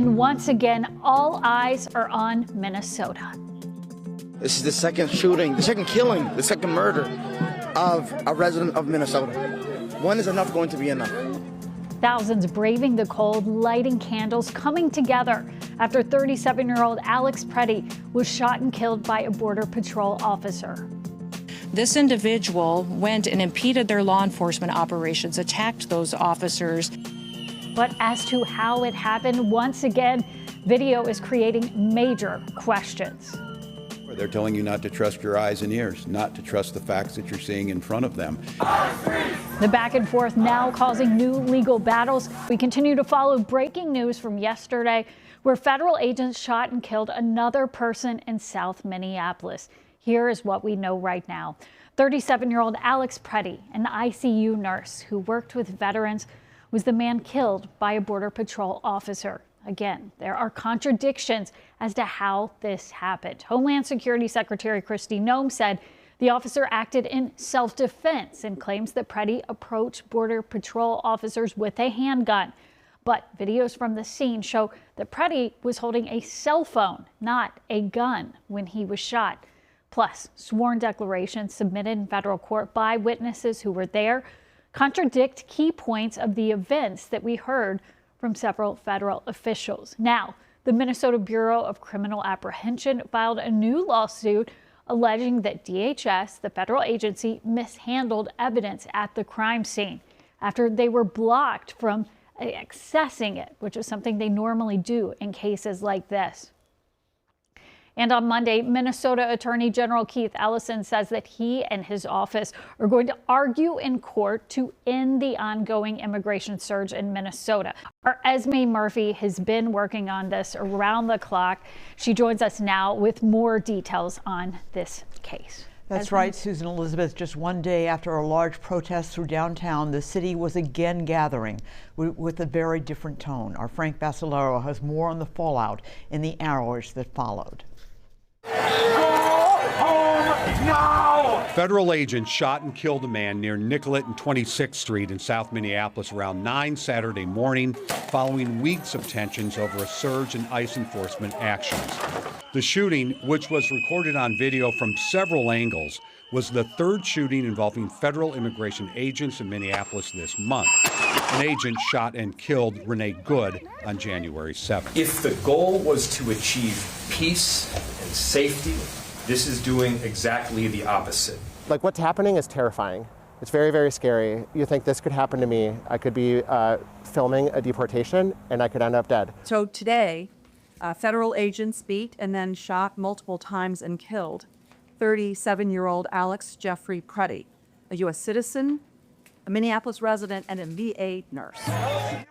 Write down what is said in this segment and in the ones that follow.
And once again, all eyes are on Minnesota. This is the second shooting, the second killing, the second murder of a resident of Minnesota. One is going to be enough. Thousands braving the cold, lighting candles, coming together after 37-year-old Alex Pretti was shot and killed by a Border Patrol officer. This individual went and impeded their law enforcement operations, attacked those officers. But as to how it happened, once again, video is creating major questions. They're telling you not to trust your eyes and ears, not to trust the facts that you're seeing in front of them. The back and forth now causing new legal battles. We continue to follow breaking news from yesterday, where federal agents shot and killed another person in South Minneapolis. Here is what we know right now. 37-year-old Alex Pretti, an ICU nurse who worked with veterans, was the man killed by a Border Patrol officer. Again, there are contradictions as to how this happened. Homeland Security Secretary Kristi Noem said the officer acted in self-defense and claims that Pretti approached Border Patrol officers with a handgun. But videos from the scene show that Pretti was holding a cell phone, not a gun, when he was shot. Plus, sworn declarations submitted in federal court by witnesses who were there contradict key points of the events that we heard from several federal officials. Now, the Minnesota Bureau of Criminal Apprehension filed a new lawsuit alleging that DHS, the federal agency, mishandled evidence at the crime scene after they were blocked from accessing it, which is something they normally do in cases like this. And on Monday, Minnesota Attorney General Keith Ellison says that he and his office are going to argue in court to end the ongoing immigration surge in Minnesota. Our Esme Murphy has been working on this around the clock. She joins us now with more details on this case. That's right, Susan Elizabeth. Just one day after a large protest through downtown, the city was again gathering with a very different tone. Our Frank Vassalaro has more on the fallout in the hours that followed. Federal agents shot and killed a man near Nicollet and 26th Street in South Minneapolis around 9 Saturday morning, following weeks of tensions over a surge in ICE enforcement actions. The shooting, which was recorded on video from several angles, was the third shooting involving federal immigration agents in Minneapolis this month. An agent shot and killed Renee Good on January 7th. If the goal was to achieve peace and safety, this is doing exactly the opposite. Like, what's happening is terrifying. It's very, very scary. You think this could happen to me. I could be filming a deportation and I could end up dead. So today, federal agents beat and then shot multiple times and killed 37-year-old Alex Jeffrey Pretti, a U.S. citizen, a Minneapolis resident, and a VA nurse.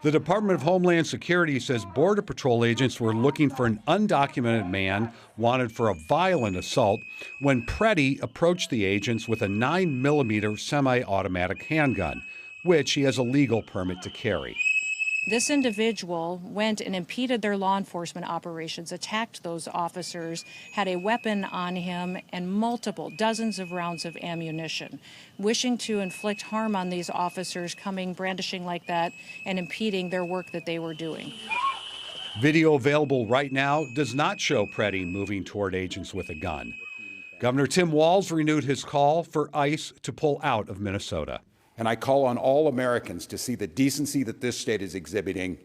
The Department of Homeland Security says Border Patrol agents were looking for an undocumented man wanted for a violent assault when Pretti approached the agents with a 9mm semi-automatic handgun, which he has a legal permit to carry. This individual went and impeded their law enforcement operations, attacked those officers, had a weapon on him, and dozens of rounds of ammunition, wishing to inflict harm on these officers, coming brandishing like that and impeding their work that they were doing. Video available right now does not show Pretti moving toward agents with a gun. Governor Tim Walz renewed his call for ICE to pull out of Minnesota. And I call on all Americans to see the decency that this state is exhibiting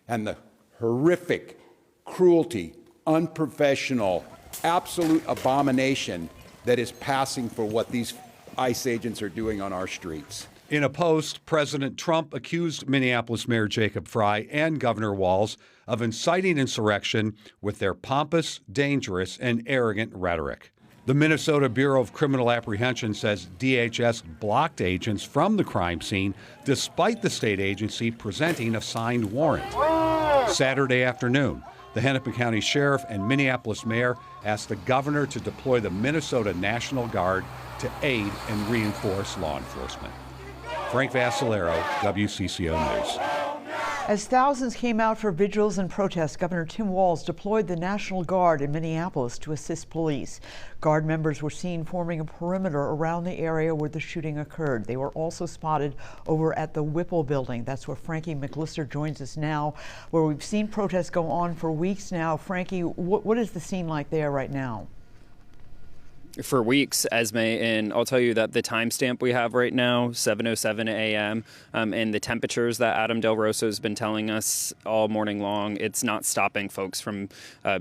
and the horrific cruelty, unprofessional, absolute abomination that is passing for what these ICE agents are doing on our streets. In a post, President Trump accused Minneapolis Mayor Jacob Frey and Governor Walz of inciting insurrection with their pompous, dangerous, and arrogant rhetoric. The Minnesota Bureau of Criminal Apprehension says DHS blocked agents from the crime scene despite the state agency presenting a signed warrant. Saturday afternoon, the Hennepin County Sheriff and Minneapolis Mayor asked the governor to deploy the Minnesota National Guard to aid and reinforce law enforcement. Frank Vassalaro, WCCO News. As thousands came out for vigils and protests, Governor Tim Walz deployed the National Guard in Minneapolis to assist police. Guard members were seen forming a perimeter around the area where the shooting occurred. They were also spotted over at the Whipple building. That's where Frankie McLister joins us now, where we've seen protests go on for weeks now. Frankie, what is the scene like there right now? For weeks, Esme, and I'll tell you that the timestamp we have right now, 7:07 a.m., and the temperatures that Adam Del Rosso has been telling us all morning long, it's not stopping folks from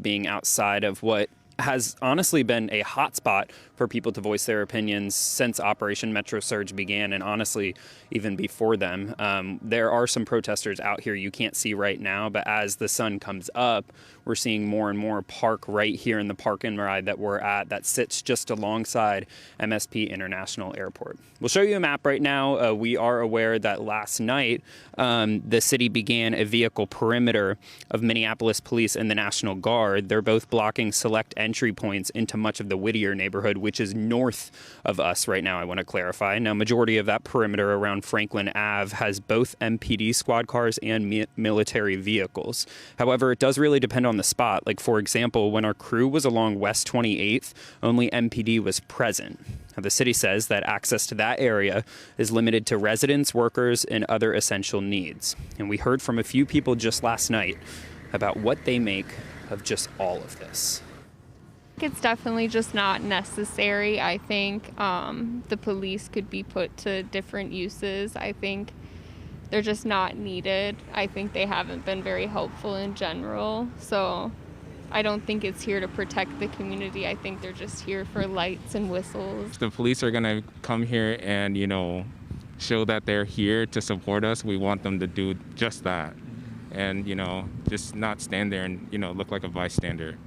being outside of what has honestly been a hotspot for people to voice their opinions since Operation Metro Surge began, and honestly, even before them. There are some protesters out here you can't see right now, but as the sun comes up, we're seeing more and more park right here in the park and ride that we're at that sits just alongside MSP International Airport. We'll show you a map right now. We are aware that last night the city began a vehicle perimeter of Minneapolis Police and the National Guard. They're both blocking select entry points into much of the Whittier neighborhood, which is north of us right now, I want to clarify. Now, majority of that perimeter around Franklin Ave has both MPD squad cars and military vehicles. However, it does really depend on the spot. Like, for example, when our crew was along West 28th, only MPD was present. Now, the city says that access to that area is limited to residents, workers, and other essential needs. And we heard from a few people just last night about what they make of just all of this. It's definitely just not necessary. I think the police could be put to different uses. I think they're just not needed. I think they haven't been very helpful in general. So I don't think it's here to protect the community. I think they're just here for lights and whistles. The police are going to come here and, show that they're here to support us. We want them to do just that and, just not stand there and, look like a bystander.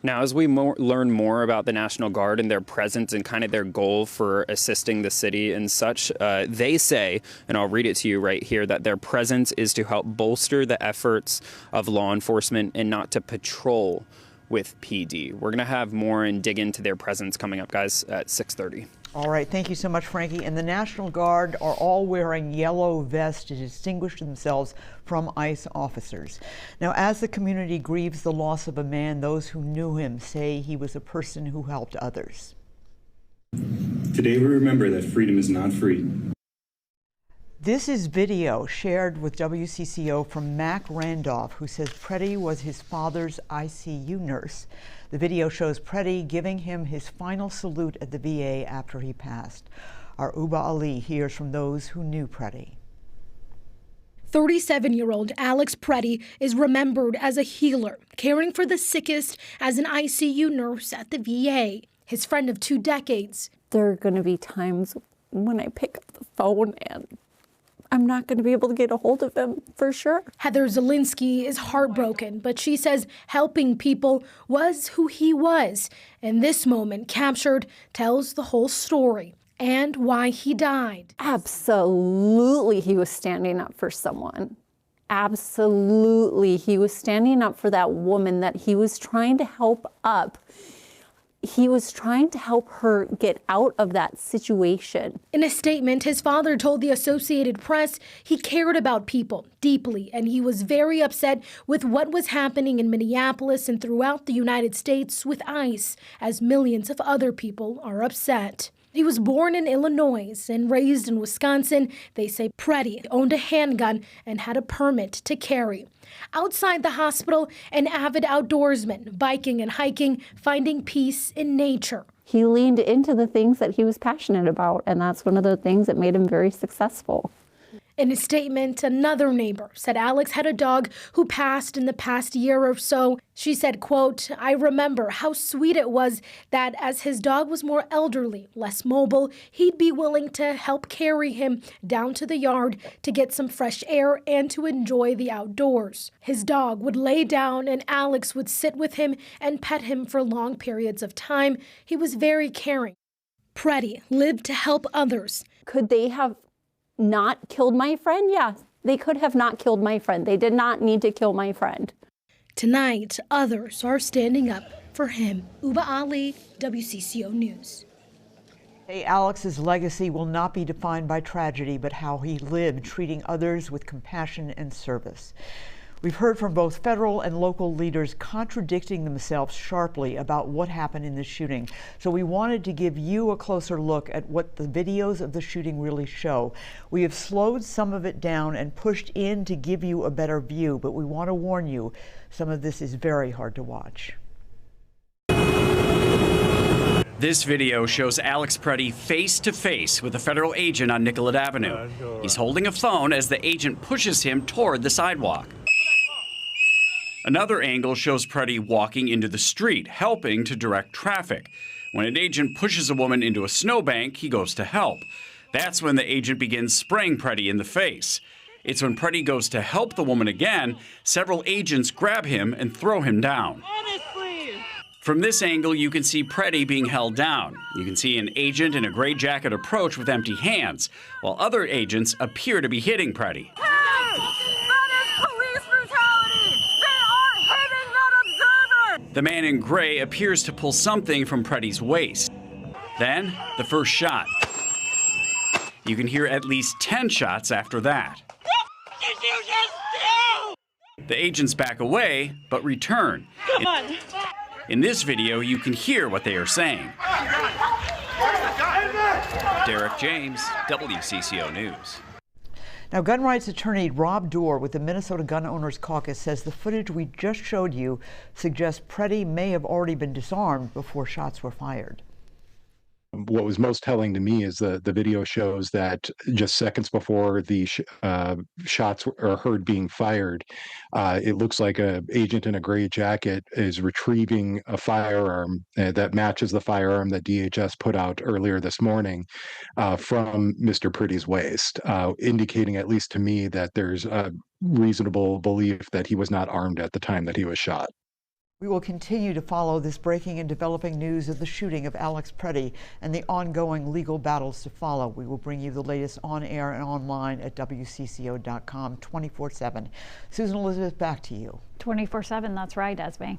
Now, as we learn more about the National Guard and their presence and kind of their goal for assisting the city and such, they say, and I'll read it to you right here, that their presence is to help bolster the efforts of law enforcement and not to patrol with PD. We're going to have more and dig into their presence coming up, guys, at 6:30. All right, thank you so much, Frankie. And the National Guard are all wearing yellow vests to distinguish themselves from ICE officers. Now, as the community grieves the loss of a man, those who knew him say he was a person who helped others. Today we remember that freedom is not free. This is video shared with WCCO from Mac Randolph, who says Pretti was his father's ICU nurse. The video shows Pretti giving him his final salute at the VA after he passed. Our Uba Ali hears from those who knew Pretti. 37-year-old Alex Pretti is remembered as a healer, caring for the sickest as an ICU nurse at the VA. His friend of 2 decades. There are going to be times when I pick up the phone and I'm not going to be able to get a hold of him for sure. Heather Zielinski is heartbroken, but she says helping people was who he was. And this moment captured tells the whole story and why he died. Absolutely, he was standing up for someone. Absolutely, he was standing up for that woman that he was trying to help up. He was trying to help her get out of that situation. In a statement, his father told the Associated Press he cared about people deeply, and he was very upset with what was happening in Minneapolis and throughout the United States with ICE, as millions of other people are upset. He was born in Illinois and raised in Wisconsin. They say Pretti owned a handgun and had a permit to carry. Outside the hospital, an avid outdoorsman, biking and hiking, finding peace in nature. He leaned into the things that he was passionate about, and that's one of the things that made him very successful. In a statement, another neighbor said Alex had a dog who passed in the past year or so. She said, quote, "I remember how sweet it was that as his dog was more elderly, less mobile, he'd be willing to help carry him down to the yard to get some fresh air and to enjoy the outdoors. His dog would lay down and Alex would sit with him and pet him for long periods of time. He was very caring." Pretti lived to help others. Could they have not killed my friend? Yeah, they could have not killed my friend. They did not need to kill my friend. Tonight, others are standing up for him. Uba Ali, WCCO News. Hey, Alex's legacy will not be defined by tragedy, but how he lived, treating others with compassion and service. We've heard from both federal and local leaders contradicting themselves sharply about what happened in the shooting. So we wanted to give you a closer look at what the videos of the shooting really show. We have slowed some of it down and pushed in to give you a better view, but we want to warn you, some of this is very hard to watch. This video shows Alex Pretti face to face with a federal agent on Nicollet Avenue. He's holding a phone as the agent pushes him toward the sidewalk. Another angle shows Pretti walking into the street, helping to direct traffic. When an agent pushes a woman into a snowbank, he goes to help. That's when the agent begins spraying Pretti in the face. It's when Pretti goes to help the woman again, several agents grab him and throw him down. From this angle, you can see Pretti being held down. You can see an agent in a gray jacket approach with empty hands, while other agents appear to be hitting Pretti. Hey! That is police brutality! They are hitting that observer! The man in gray appears to pull something from Pretti's waist. Then, the first shot. You can hear at least 10 shots after that. What did you just do? The agents back away, but return. Come on! In this video, you can hear what they are saying. Derek James, WCCO News. Now, gun rights attorney Rob Dorr with the Minnesota Gun Owners Caucus says the footage we just showed you suggests Pretti may have already been disarmed before shots were fired. What was most telling to me is the video shows that just seconds before the shots are heard being fired, it looks like an agent in a gray jacket is retrieving a firearm that matches the firearm that DHS put out earlier this morning from Mr. Pretti's waist, indicating, at least to me, that there's a reasonable belief that he was not armed at the time that he was shot. We will continue to follow this breaking and developing news of the shooting of Alex Pretti and the ongoing legal battles to follow. We will bring you the latest on air and online at WCCO.com 24/7. Susan Elizabeth, back to you. 24/7, that's right, Esme.